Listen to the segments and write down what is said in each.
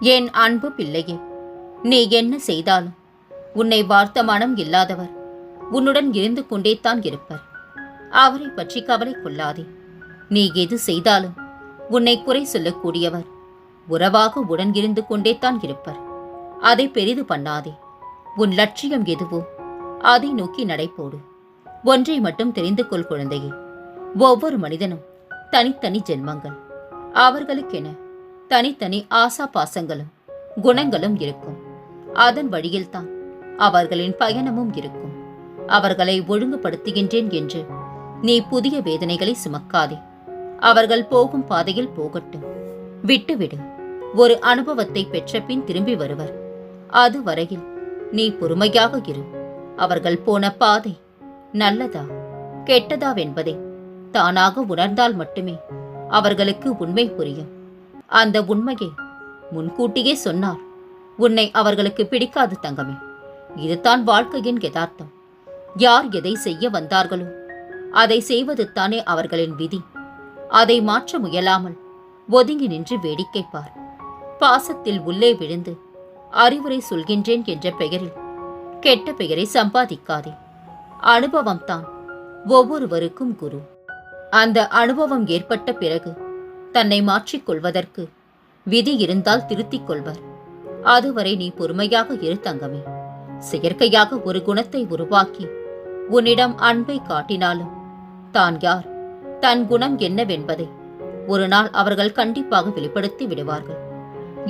என் அன்பு பிள்ளையே, நீ என்ன செய்தாலும் உன்னை வார்த்த மனம் இல்லாதவர் உன்னுடன் இருந்து கொண்டேத்தான் இருப்பர். அவரை பற்றி கவலை கொள்ளாதே. நீ எது செய்தாலும் உன்னை குறை சொல்லக்கூடியவர் உறவாக உடன் இருந்து கொண்டேத்தான் இருப்பர். அதை பெரிது பண்ணாதே. உன் லட்சியம் எதுவோ அதை நோக்கி நடைபோடு. ஒன்றை மட்டும் தெரிந்து கொள் குழந்தையே, ஒவ்வொரு மனிதனும் தனித்தனி ஜென்மங்கள். அவர்களுக்கென தனித்தனி ஆசா பாசங்களும் குணங்களும் இருக்கும். அதன் வழியில்தான் அவர்களின் பயணமும் இருக்கும். அவர்களை ஒழுங்குபடுத்துகின்றேன் என்று நீ புதிய வேதனைகளை சுமக்காதே. அவர்கள் போகும் பாதையில் போகட்டும், விட்டுவிடு. ஒரு அனுபவத்தை பெற்ற பின் திரும்பி வருவர். அதுவரையில் நீ பொறுமையாக இரு. அவர்கள் போன பாதை நல்லதா கெட்டதாவென்பதை தானாக உணர்ந்தால் மட்டுமே அவர்களுக்கு உண்மை புரியும். அந்த உண்மையை முன்கூட்டியே சொன்னார் உன்னை அவர்களுக்கு பிடிக்காது தங்கமே. இதுதான் வாழ்க்கையின் யதார்த்தம். யார் எதை செய்ய வந்தார்களோ அதை செய்வது தானே அவர்களின் விதி. அதை மாற்ற முயலாமல் ஒதுங்கி நின்று வேடிக்கை பார். பாசத்தில் உள்ளே விழுந்து அறிவுரை சொல்கின்றேன் என்ற பெயரில் கெட்ட பெயரை சம்பாதிக்காதே. அனுபவம்தான் ஒவ்வொருவருக்கும் குரு. அந்த அனுபவம் ஏற்பட்ட பிறகு தன்னை மாற்றிக்கொள்வதற்கு விதி இருந்தால் திருத்திக் கொள்வர். அதுவரை நீ பொறுமையாக இரு தங்கமே. செயற்கையாக ஒரு குணத்தை உருவாக்கி உன்னிடம் அன்பை காட்டினாலும் தான் யார், தன் குணம் என்னவென்பதை ஒரு நாள் அவர்கள் கண்டிப்பாக வெளிப்படுத்தி விடுவார்கள்.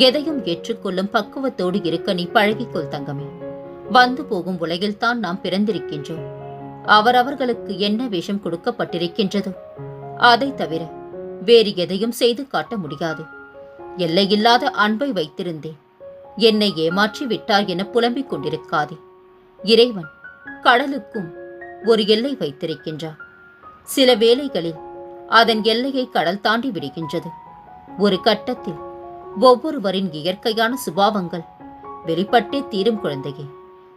எதையும் ஏற்றுக்கொள்ளும் பக்குவத்தோடு இருக்க நீ பழகிக்கொள் தங்கமே. வந்து போகும் உலகில்தான் நாம் பிறந்திருக்கின்றோம். அவரவர்களுக்கு என்ன வேஷம் கொடுக்கப்பட்டிருக்கின்றதோ அதை தவிர வேறு எதையும் செய்து காட்ட முடியாது. எல்லையில்லாத அன்பை வைத்திருந்தேன், என்னை ஏமாற்றி விட்டார் என புலம்பிக் கொண்டிருக்காதே. இறைவன் கடலுக்கும் ஒரு எல்லை வைத்திருக்கின்றார். சில வேளைகளில் அதன் எல்லையை கடல் தாண்டி விடுகின்றது. ஒரு கட்டத்தில் ஒவ்வொருவரின் இயற்கையான சுபாவங்கள் வெளிப்பட்டே தீரும் குழந்தையே.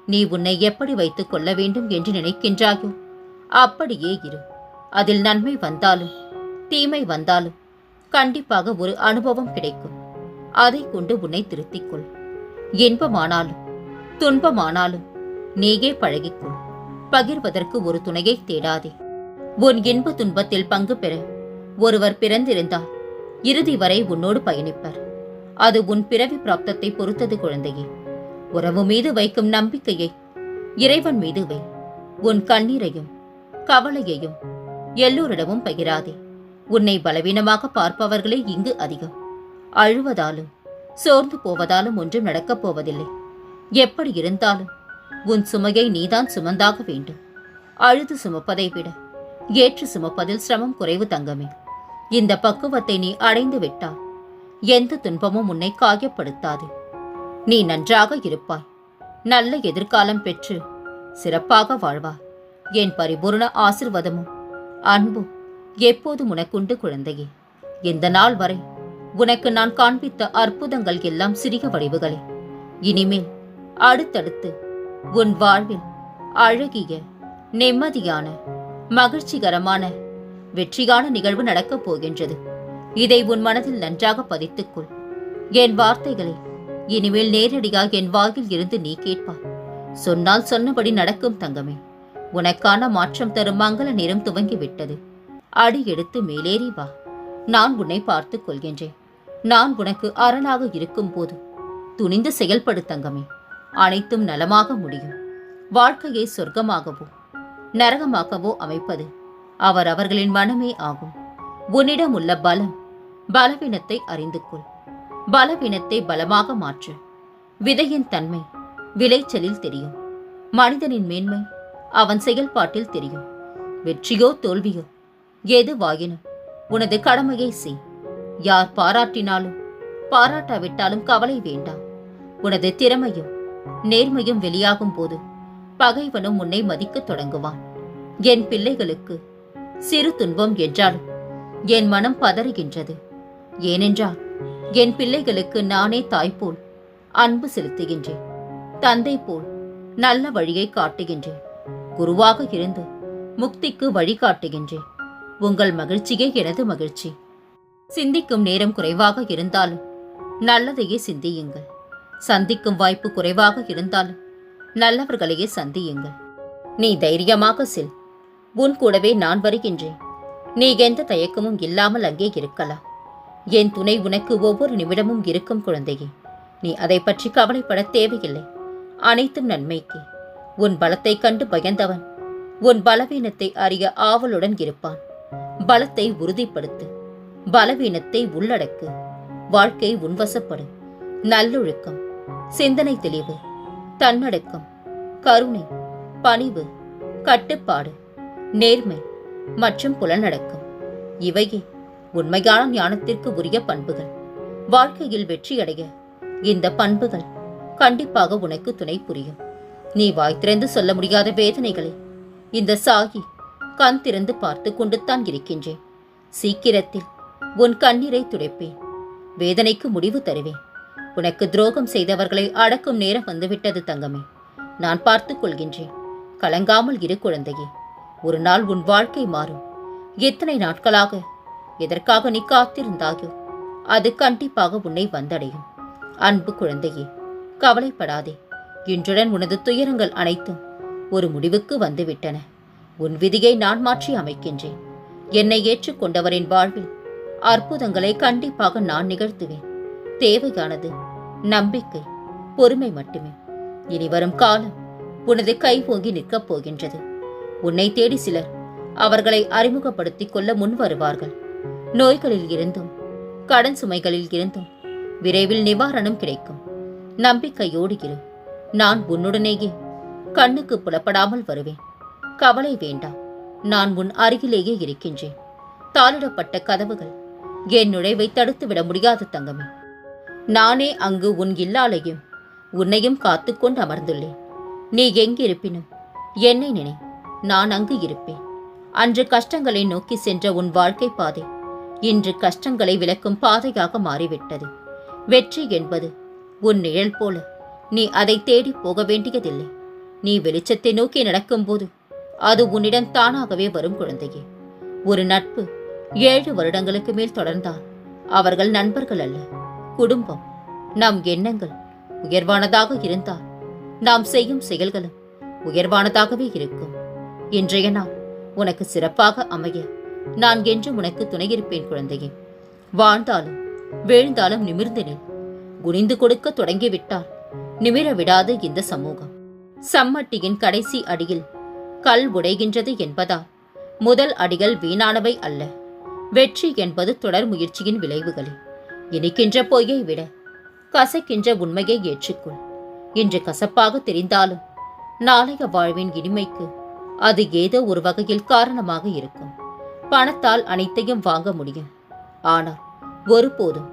நீ உன்னை எப்படி வைத்துக் கொள்ள வேண்டும் என்று நினைக்கின்றாயோ அப்படியே இரு. அதில் நன்மை வந்தாலும் தீமை வந்தாலும் கண்டிப்பாக ஒரு அனுபவம் கிடைக்கும். அதை கொண்டு உன்னை திருத்திக்கொள். இன்பமானாலும் துன்பமானாலும் நீயே பழகிக்கொள். பகிர்வதற்கு ஒரு துணையை தேடாதே. உன் இன்ப துன்பத்தில் பங்கு பெற ஒருவர் பிறந்திருந்தால் இறுதி வரை உன்னோடு பயணிப்பர். அது உன் பிறவி பிராப்தத்தை பொறுத்தது குழந்தையே. உறவு மீது வைக்கும் நம்பிக்கையை இறைவன் மீது வை. உன் கண்ணீரையும் கவலையையும் எல்லோரிடமும் பகிராதே. உன்னை பலவீனமாக பார்ப்பவர்களே இங்கு அதிகம். அழுவதாலும் சோர்ந்து போவதாலும் ஒன்றும் நடக்கப் போவதில்லை. எப்படி இருந்தாலும் உன் சுமையை நீதான் சுமந்தாக வேண்டும். அழுது சுமப்பதை விட ஏற்று சுமப்பதில் சிரமம் குறைவு தங்கமே. இந்த பக்குவத்தை நீ அடைந்து விட்டால் எந்த துன்பமும் உன்னை காயப்படுத்தாது. நீ நன்றாக இருப்பாய். நல்ல எதிர்காலம் பெற்று சிறப்பாக வாழ்வாய். என் பரிபூர்ண ஆசிர்வாதமும் அன்பும் எப்போதும் உனக்குண்டு குழந்தையே. இந்த நாள் வரை உனக்கு நான் காண்பித்த அற்புதங்கள் எல்லாம் சிறிய வடிவுகளே. இனிமேல் அடுத்தடுத்து உன் வாழ்வில் அழகிய, நிம்மதியான, மகிழ்ச்சிகரமான, வெற்றியான நிகழ்வு நடக்கப் போகின்றது. இதை உன் மனதில் நன்றாக பதித்துக்கொள். என் வார்த்தைகளை இனிமேல் நேரடியாக என் வாயில் இருந்து நீ கேட்பாய். சொன்னால் சொன்னபடி நடக்கும் தங்கமே. உனக்கான மாற்றம் தரும் மங்கள நேரம் துவங்கிவிட்டது. அடி எடுத்து மேலேறி வா. நான் உன்னை பார்த்துக் கொள்கின்றேன். நான் உனக்கு அரணாக இருக்கும் போது துணிந்து செயல்படு தங்கமே. அனைத்தும் நலமாக முடியும். வாழ்க்கையை சொர்க்கமாகவோ நரகமாகவோ அமைப்பது அவரவர்களின் மனமே ஆகும். உன்னிடம் உள்ள பலம் பலவீனத்தை அறிந்து கொள். பலவீனத்தை பலமாக மாற்று. விதையின் தன்மை விளைச்சலில் தெரியும். மனிதனின் மேன்மை அவன் செயல்பாட்டில் தெரியும். வெற்றியோ தோல்வியோ எதுவாயினும் உனது கடமையை செய். யார் பாராட்டினாலும் பாராட்டாவிட்டாலும் கவலை வேண்டாம். உனது திறமையும் நேர்மையும் வெளியாகும் போது பகைவனும் உன்னை மதிக்கத் தொடங்குவான். என் பிள்ளைகளுக்கு சிறு துன்பம் என்றாலும் என் மனம் பதறுகின்றது. ஏனென்றால் என் பிள்ளைகளுக்கு நானே தாய்போல் அன்பு செலுத்துகின்றேன். தந்தை போல் நல்ல வழியை காட்டுகின்றேன். குருவாக இருந்து முக்திக்கு வழிகாட்டுகின்றேன். உங்கள் மகிழ்ச்சியே எனது மகிழ்ச்சி. சிந்திக்கும் நேரம் குறைவாக இருந்தாலும் நல்லதையே சிந்தியுங்கள். சந்திக்கும் வாய்ப்பு குறைவாக இருந்தாலும் நல்லவர்களையே சந்தியுங்கள். நீ தைரியமாக செல். உன் கூடவே நான் வருகின்றேன். நீ எந்த தயக்கமும் இல்லாமல் அங்கே இருக்கலாம். என் துணை உனக்கு ஒவ்வொரு நிமிடமும் இருக்கும் குழந்தையே. நீ அதை பற்றி கவலைப்பட தேவையில்லை. அனைத்தும் நன்மைக்கு. உன் பலத்தை கண்டு பயந்தவன் உன் பலவீனத்தை அறிய ஆவலுடன் இருப்பான். பலத்தை உறுதிப்படுத்து. பலவீனத்தை உள்ளடக்கு. வாழ்க்கை உன்வசப்படும். நல்லொழுக்கம், சிந்தனை தெளிவு, தன்னடக்கம், கருணை, பணிவு, கட்டுப்பாடு, நேர்மை மற்றும் புலனடக்கம் இவையே உண்மையான ஞானத்திற்கு உரிய பண்புகள். வாழ்க்கையில் வெற்றியடைய இந்த பண்புகள் கண்டிப்பாக உனக்கு துணை புரியும். நீ வாய் திறந்து சொல்ல முடியாத வேதனைகளை இந்த சாகி கண் திறந்து பார்த்து கொண்டுத்தான் இருக்கின்றேன். சீக்கிரத்தில் உன் கண்ணீரை துடைப்பேன். வேதனைக்கு முடிவு தருவேன். உனக்கு துரோகம் செய்தவர்களை அடக்கும் நேரம் வந்துவிட்டது தங்கமே. நான் பார்த்துக் கொள்கின்றேன். கலங்காமல் இரு குழந்தையே. ஒரு நாள் உன் வாழ்க்கை மாறும். எத்தனை நாட்களாக எதற்காக நீ காத்திருந்தாயோ அது கண்டிப்பாக உன்னை வந்தடையும். அன்பு குழந்தையே, கவலைப்படாதே. இன்றுடன் உனது துயரங்கள் அனைத்தும் ஒரு முடிவுக்கு வந்துவிட்டன. உன் விதியை நான் மாற்றி அமைக்கின்றேன். என்னை ஏற்றுக்கொண்டவரின் வாழ்வில் அற்புதங்களை கண்டிப்பாக நான் நிகழ்த்துவேன். தேவையானது நம்பிக்கை, பொறுமை மட்டுமே. இனி வரும் காலம் உனது கை ஓங்கி நிற்கப் போகின்றது. உன்னை தேடி சிலர் அவர்களை அறிமுகப்படுத்திக் கொள்ள முன் வருவார்கள். நோய்களில் இருந்தும் கடன் சுமைகளில் இருந்தும் விரைவில் நிவாரணம் கிடைக்கும். நம்பிக்கையோடு இரு. நான் உன்னுடனேயே கண்ணுக்கு புலப்படாமல் வருவேன். கவலை வேண்டாம். நான் உன் அருகிலேயே இருக்கின்றேன். தாளிடப்பட்ட கதவுகள் என் நுழைவை தடுத்துவிட முடியாது தங்கமே. நானே அங்கு உன் இல்லாலையும் உன்னையும் காத்துக்கொண்டு அமர்ந்துள்ளேன். நீ எங்கிருப்பினும் என்னை நினை. நான் அங்கு இருப்பேன். அன்று கஷ்டங்களை நோக்கி சென்ற உன் வாழ்க்கை பாதை இன்று கஷ்டங்களை விலக்கும் பாதையாக மாறிவிட்டது. வெற்றி என்பது உன் நிழல் போல. நீ அதை தேடி போக வேண்டியதில்லை. நீ வெளிச்சத்தை நோக்கி நடக்கும்போது அது உன்னிடம் தானாகவே வரும் குழந்தையே. ஒரு நட்பு 7 வருடங்களுக்கு மேல் தொடர்ந்தால் அவர்கள் நண்பர்கள் அல்ல, குடும்பம். நம் எண்ணங்கள் உயர்வானதாக இருந்தால் நாம் செய்யும் செயல்களும் உயர்வானதாகவே இருக்கும். இன்றைய நாள் உனக்கு சிறப்பாக அமைய நான் என்றும் உனக்கு துணையிருப்பேன் குழந்தையே. வாழ்ந்தாலும் வீழ்ந்தாலும் நிமிர்ந்து நில். குனிந்து கொடுக்க தொடங்கிவிட்டால் நிமிர விடாது இந்த சமூகம். சம்மட்டியின் கடைசி அடியில் கல் உடைகின்றது என்பதால் முதல் அடிகள் வீணானவை அல்ல. வெற்றி என்பது தொடர் முயற்சியின் விளைவுகளே. இனிக்கின்ற பொய்யை விட கசக்கின்ற உண்மையை ஏற்றுக்கொள். இன்று கசப்பாக தெரிந்தாலும் நாளைய வாழ்வின் இனிமைக்கு அது ஏதோ ஒரு வகையில் காரணமாக இருக்கும். பணத்தால் அனைத்தையும் வாங்க முடியும். ஆனால் ஒருபோதும்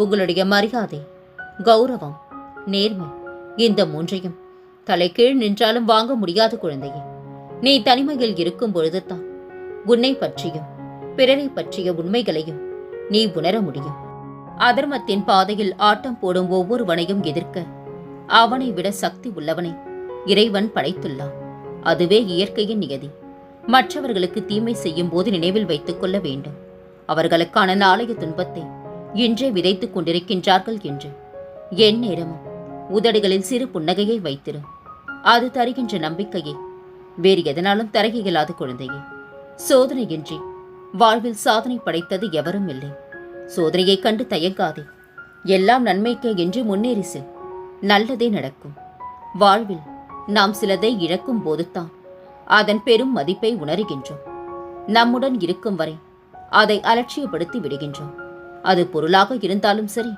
உங்களுடைய மரியாதை, கௌரவம், நேர்மை இந்த 3ஐயும் தலைகீழ் நின்றாலும் வாங்க முடியாத குழந்தையே. நீ தனிமையில் இருக்கும் பொழுதுதான் உன்னை பற்றியும் பிறரை பற்றிய உண்மைகளையும் நீ உணர முடியும். அதர்மத்தின் பாதையில் ஆட்டம் போடும் ஒவ்வொருவனையும் எதிர்க்க அவனை விட சக்தி உள்ளவனை இறைவன் படைத்துள்ளான். அதுவே இயற்கையின் நியதி. மற்றவர்களுக்கு தீமை செய்யும் போது நினைவில் வைத்துக் கொள்ள வேண்டும். அவர்களுக்கான நாளைய துன்பத்தை இன்றே விதைத்துக் கொண்டிருக்கின்றார்கள் என்று. என் நேரமும் உதடுகளில் சிறு புன்னகையை வைத்திரும். அது தருகின்ற நம்பிக்கையை வேறு எதனாலும் தர இயலாத குழந்தையே. சோதனையின்றி வாழ்வில் சாதனை படைத்தது எவரும் இல்லை. சோதனையை கண்டு தயங்காதே. எல்லாம் நன்மைக்கே என்று முன்னேறி செல். நல்லதே நடக்கும். வாழ்வில் நாம் சிலதை இழக்கும் போதுதான் அதன் பெரும் மதிப்பை உணர்கின்றோம். நம்முடன் இருக்கும் வரை அதை அலட்சியப்படுத்தி விடுகின்றோம். அது பொருளாக இருந்தாலும் சரி,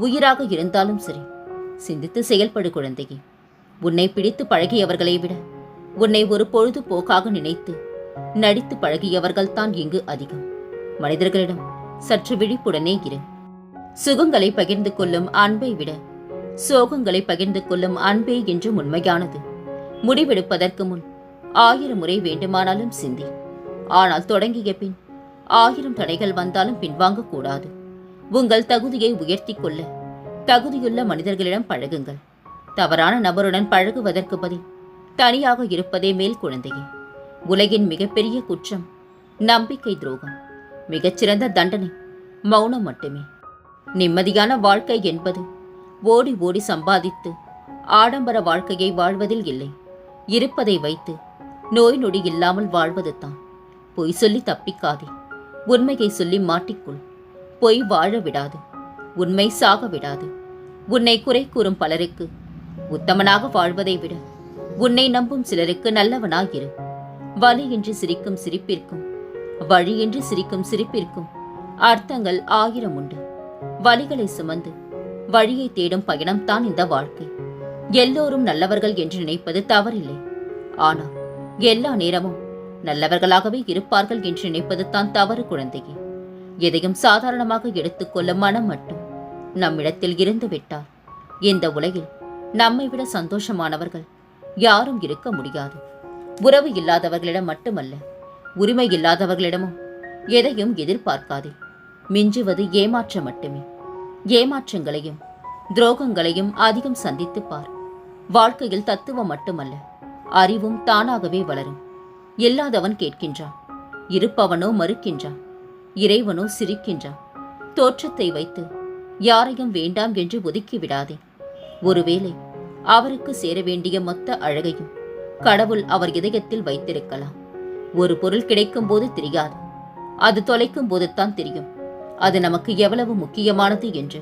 உயிராக இருந்தாலும் சரி. சிந்தித்து செயல்படு குழந்தையே. உன்னை பிடித்து பழகியவர்களை விட உன்னை ஒரு பொழுதுபோக்காக நினைத்து நடித்து பழகியவர்கள் தான் இங்கு அதிகம். மனிதர்களிடம் சற்று விழிப்புடனே இரு. சுகங்களை பகிர்ந்து கொள்ளும் அன்பை விட சோகங்களை பகிர்ந்து கொள்ளும் அன்பே என்று உண்மையானது. முடிவெடுப்பதற்கு முன் 1000 முறை வேண்டுமானாலும் சிந்தி. ஆனால் தொடங்கிய பின் 1000 தடைகள் வந்தாலும் பின்வாங்க கூடாது. உங்கள் தகுதியை உயர்த்தி கொள்ள தகுதியுள்ள மனிதர்களிடம் பழகுங்கள். தவறான நபருடன் பழகுவதற்கு பதில் தனியாக இருப்பதே மேல் குழந்தையே. உலகின் மிகப்பெரிய குற்றம் நம்பிக்கை துரோகம். மிகச்சிறந்த தண்டனை மௌனம் மட்டுமே. நிம்மதியான வாழ்க்கை என்பது ஓடி ஓடி சம்பாதித்து ஆடம்பர வாழ்க்கையை வாழ்வதில் இல்லை. இருப்பதை வைத்து நோய் நொடி இல்லாமல் வாழ்வது தான். பொய் சொல்லி தப்பிக்காதே. உண்மையை சொல்லி மாட்டிக்கொள். பொய் வாழ விடாது. உண்மை சாக விடாது. உன்னை குறை கூறும் பலருக்கு உத்தமனாக வாழ்வதை விட உன்னை நம்பும் சிலருக்கு நல்லவனாயிரு. வலியின்றி சிரிக்கும் சிரிப்பிற்கும் வழியின்றி சிரிக்கும் சிரிப்பிற்கும் அர்த்தங்கள் 1000 உண்டு. வலிகளை சுமந்து வழியை தேடும் பயணம்தான் இந்த வாழ்க்கை. எல்லோரும் நல்லவர்கள் என்று நினைப்பது தவறில்லை. ஆனால் எல்லா நேரமும் நல்லவர்களாகவே இருப்பார்கள் என்று நினைப்பது தான் தவறு குழந்தையே. எதையும் சாதாரணமாக எடுத்துக்கொள்ள மனம் மட்டும் நம்மிடத்தில் இருந்து விட்டால் இந்த உலகில் நம்மை விட சந்தோஷமானவர்கள் யாரும் இருக்க முடியாது. உறவு இல்லாதவர்களிடம் மட்டுமல்ல, உரிமை இல்லாதவர்களிடமும் எதையும் எதிர்பார்க்காதே. மிஞ்சுவது ஏமாற்றம் மட்டுமே. ஏமாற்றங்களையும் துரோகங்களையும் அதிகம் சந்தித்து பார். வாழ்க்கையில் தத்துவம் மட்டுமல்ல, அறிவும் தானாகவே வளரும். இல்லாதவன் கேட்கின்றான், இருப்பவனோ மறுக்கின்றான், இறைவனோ சிரிக்கின்றான். தோற்றத்தை வைத்து யாரையும் வேண்டாம் என்று ஒதுக்கி விடாதே. ஒருவேளை அவருக்கு சேர வேண்டிய மொத்த அழகையும் கடவுள் அவர் இதயத்தில் வைத்திருக்கலாம். ஒரு பொருள் கிடைக்கும் போது தெரியாது, அது தொலைக்கும் போதுதான் தெரியும் அது நமக்கு எவ்வளவு முக்கியமானது என்று.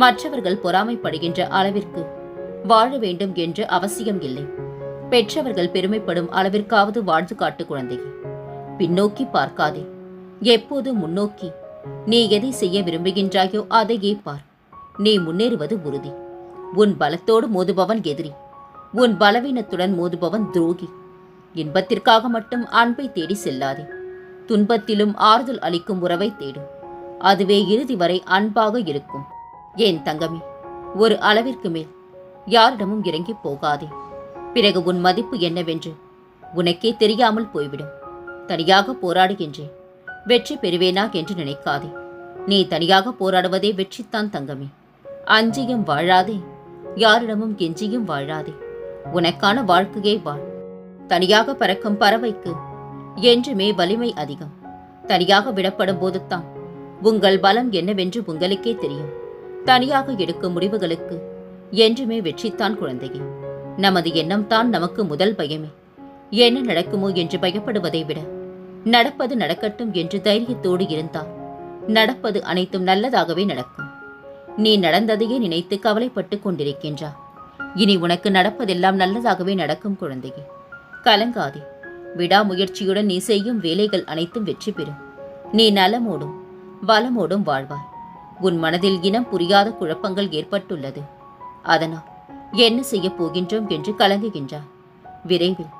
மற்றவர்கள் பொறாமைப்படுகின்ற அளவிற்கு வாழ வேண்டும் என்ற அவசியம் இல்லை. பெற்றவர்கள் பெருமைப்படும் அளவிற்காவது வாழ்ந்து காட்டு குழந்தையே. பின்னோக்கி பார்க்காதே, எப்போது முன்னோக்கி நீ எதை செய்ய விரும்புகின்றாயோ அதையே பார். நீ முன்னேறுவது உறுதி. உன் பலத்தோடு மோதுபவன் எதிரி, உன் பலவீனத்துடன் மோதுபவன் துரோகி. இன்பத்திற்காக மட்டும் அன்பை தேடி செல்லாதே. துன்பத்திலும் ஆறுதல் அளிக்கும் உறவை தேடும். அதுவே இறுதி வரை அன்பாக இருக்கும். ஏன் தங்கமே, ஒரு அளவிற்கு மேல் யாரிடமும் இறங்கி போகாதே. பிறகு உன் மதிப்பு என்னவென்று உனக்கே தெரியாமல் போய்விடும். தனியாக போராடுகின்றேன், வெற்றி பெறுவேனா என்று நினைக்காதே. நீ தனியாக போராடுவதே வெற்றித்தான் தங்கமே. அஞ்சியும் வாழாதே, யாரிடமும் கெஞ்சியும் வாழாதே. உனக்கான வாழ்க்கையை வாழ். தனியாக பறக்கும் பறவைக்கு என்றுமே வலிமை அதிகம். தனியாக விடப்படும் போதுதான் உங்கள் பலம் என்னவென்று உங்களுக்கே தெரியும். தனியாக எடுக்கும் முடிவுகளுக்கு என்றுமே வெற்றித்தான் குழந்தையே. நமது எண்ணம் தான் நமக்கு முதல் பயமே. என்ன நடக்குமோ என்று பயப்படுவதை விட நடப்பது நடக்கட்டும் என்று தைரியத்தோடு இருந்தால் நடப்பது அனைத்தும் நல்லதாகவே நடக்கும். நீ நடந்ததையே நினைத்து கவலைப்பட்டு கொண்டிருக்கின்றா. இனி உனக்கு நடப்பதெல்லாம் நல்லதாகவே நடக்கும் குழந்தையே. கலங்காதே. விடாமுயற்சியுடன் நீ செய்யும் வேலைகள் அனைத்தும் வெற்றி பெறும். நீ நலமோடும் வளமோடும் வாழ்வாய். உன் மனதில் இனம் புரியாத குழப்பங்கள் ஏற்பட்டுள்ளது. அதனால் என்ன செய்ய போகின்றோம் என்று கலங்குகின்றாய். விரைவில்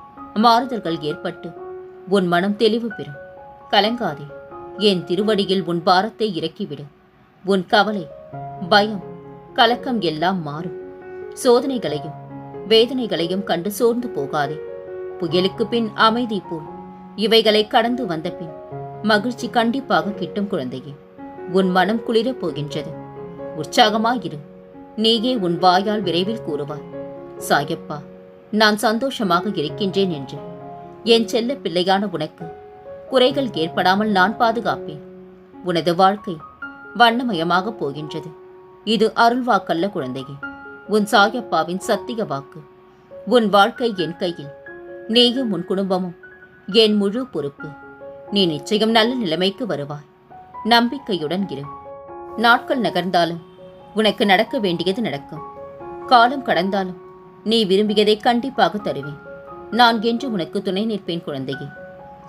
மாறுதல்கள் ஏற்பட்டு உன் மனம் தெளிவு பெறும். கலங்காதே. என் திருவடியில் உன் பாரத்தை இறக்கிவிடு. உன் கவலை, பயம், கலக்கம் எல்லாம் மாறும். சோதனைகளையும் வேதனைகளையும் கண்டு சோர்ந்து போகாதே. புயலுக்கு பின் அமைதி போல் இவைகளை கடந்து வந்த பின் மகிழ்ச்சி கண்டிப்பாக கிட்டும் குழந்தையே. உன் மனம் குளிரப் போகின்றது. உற்சாகமாயிரு. நீயே உன் வாயால் விரைவில் கூறுவாய், சாயப்பா, நான் சந்தோஷமாக இருக்கின்றேன் என்று. என் செல்ல பிள்ளையான உனக்கு குறைகள் ஏற்படாமல் நான் பாதுகாப்பேன். உனது வாழ்க்கை வண்ணமயமாக போகின்றது. இது அருள்வாக்கல்ல குழந்தையே, உன் சாயப்பாவின் சத்திய வாக்கு. உன் வாழ்க்கை என் கையில். நீயும் உன் குடும்பமும் என் முழு பொறுப்பு. நீ நிச்சயம் நல்ல நிலைமைக்கு வருவாய். நம்பிக்கையுடன் இரு. நாட்கள் நகர்ந்தாலும் உனக்கு நடக்க வேண்டியது நடக்கும். காலம் கடந்தாலும் நீ விரும்பியதை கண்டிப்பாக தருவேன். நான் என்று உனக்கு துணை நிற்பேன் குழந்தையே.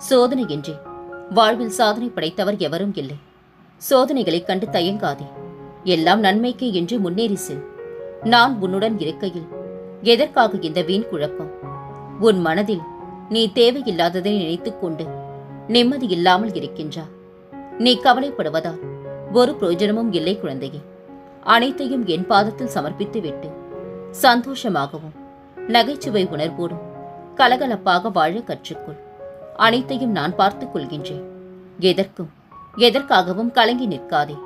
சோதனை என்றே வாழ்வில் சாதனை படைத்தவர் எவரும் இல்லை. சோதனைகளைக் கண்டு தயங்காதே. எல்லாம் நன்மைக்கே என்று முன்னேறி செல். நான் உன்னுடன் இருக்கையில் எதற்காக இந்த வீண் குழப்பம்? உன் மனதில் நீ தேவையில்லாததை நினைத்துக் கொண்டு நிம்மதி இல்லாமல் இருக்கின்றா. நீ கவலைப்படுவதால் ஒரு பிரயோஜனமும் இல்லை குழந்தையே. அனைத்தையும் என் பாதத்தில் சமர்ப்பித்து விட்டு சந்தோஷமாகவும் நகைச்சுவை உணர்வோடும் கலகலப்பாக வாழ கற்றுக்கொள். அனைத்தையும் நான் பார்த்துக் கொள்கின்றேன். எதற்கும் எதற்காகவும் கலங்கி நிற்காதே.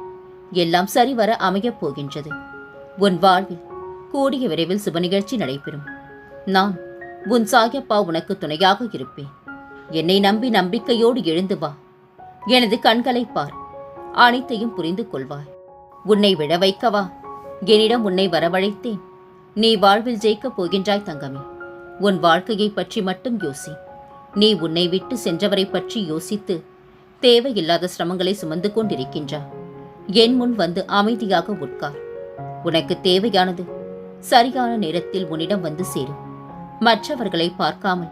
எல்லாம் சரிவர அமையப் போகின்றது. உன் வாழ்வில் கூடிய விரைவில் சுப நிகழ்ச்சி நடைபெறும். நான் உன் சாயப்பா உனக்கு துணையாக இருப்பேன். என்னை நம்பி நம்பிக்கையோடு எழுந்து வா. எனது கண்களை பார். அனைத்தையும் புரிந்து கொள்வாய். உன்னை விழ வைக்கவா என்னிடம் உன்னை வரவழைத்தேன். நீ வாழ்வில் ஜெயிக்கப் போகின்றாய் தங்கமே. உன் வாழ்க்கையை பற்றி மட்டும் யோசி. நீ உன்னை விட்டு சென்றவரை பற்றி யோசித்து தேவையில்லாத சிரமங்களை சுமந்து கொண்டிருக்கின்றாய். என் முன் வந்து அமைதியாக உட்கார். உனக்கு தேவையானது சரியான நேரத்தில் உன்னிடம் வந்து சேரும். மற்றவர்களை பார்க்காமல்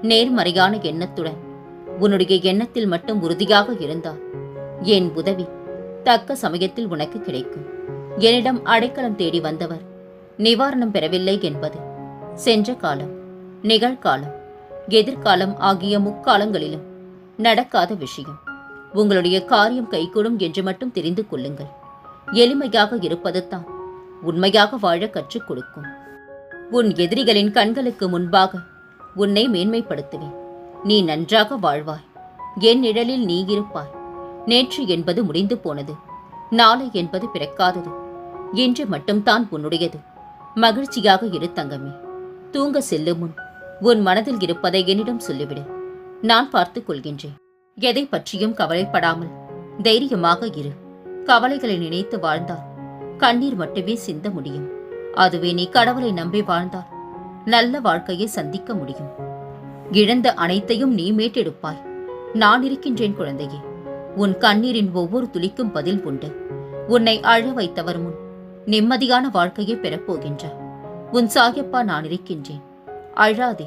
நேர்மறையான எண்ணத்துடன் உன்னுடைய எண்ணத்தில் மட்டும் உறுதியாக இருந்தால் என் உதவி தக்க சமயத்தில் உனக்கு கிடைக்கும். என்னிடம் அடைக்கலம் தேடி வந்தவர் நிவாரணம் பெறவில்லை என்பது சென்ற காலம், நிகழ்காலம், எதிர்காலம் ஆகிய முக்காலங்களிலும் நடக்காத விஷயம். உங்களுடைய காரியம் கைகூடும் என்று மட்டும் தெரிந்து கொள்ளுங்கள். எளிமையாக இருப்பது தான் உண்மையாக வாழ கற்றுக் கொடுக்கும். உன் எதிரிகளின் கண்களுக்கு முன்பாக உன்னை மேன்மைப்படுத்துவேன். நீ நன்றாக வாழ்வாய். என் நிழலில் நீ இருப்பாய். நேற்று என்பது முடிந்து போனது. நாளை என்பது பிறக்காதது. இன்று மட்டும்தான் உன்னுடையது. மகிழ்ச்சியாக இரு தங்கமே. தூங்க செல்லும் முன் உன் மனதில் இருப்பதை என்னிடம் சொல்லிவிடு. நான் பார்த்துக் கொள்கின்றேன். எதை பற்றியும் கவலைப்படாமல் தைரியமாக இரு. கவலைகளை நினைத்து வாழ்ந்தால் கண்ணீர் மட்டுமே சிந்த முடியும். அதுவே நீ கடவுளை நம்பி வாழ்ந்தால் நல்ல வாழ்க்கையை சந்திக்க முடியும். இழந்த அனைத்தையும் நீ மீட்டெடுப்பாய். நான் இருக்கின்றேன் குழந்தையே. உன் கண்ணீரின் ஒவ்வொரு துளிக்கும் பதில் உண்டு. உன்னை அழ வைத்தவர் முன் நிம்மதியான வாழ்க்கையை பெறப்போகின்றார். உன் சாயப்பா நான் இருக்கின்றேன். அழாதே.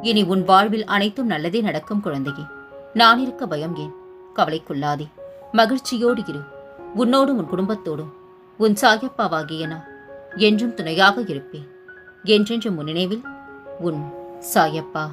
இனி உன் வாழ்வில் அனைத்தும் நல்லதே நடக்கும் குழந்தையே. நான் இருக்க பயம் ஏன்? கவலைக்குள்ளாதே. மகிழ்ச்சியோடு இரு. உன்னோடும் உன் குடும்பத்தோடும் உன் சாயப்பாவாகிய நான் என்றும் துணையாக இருப்பேன். என்றென்றும் உன் நினைவில் உன் சாயப்பா.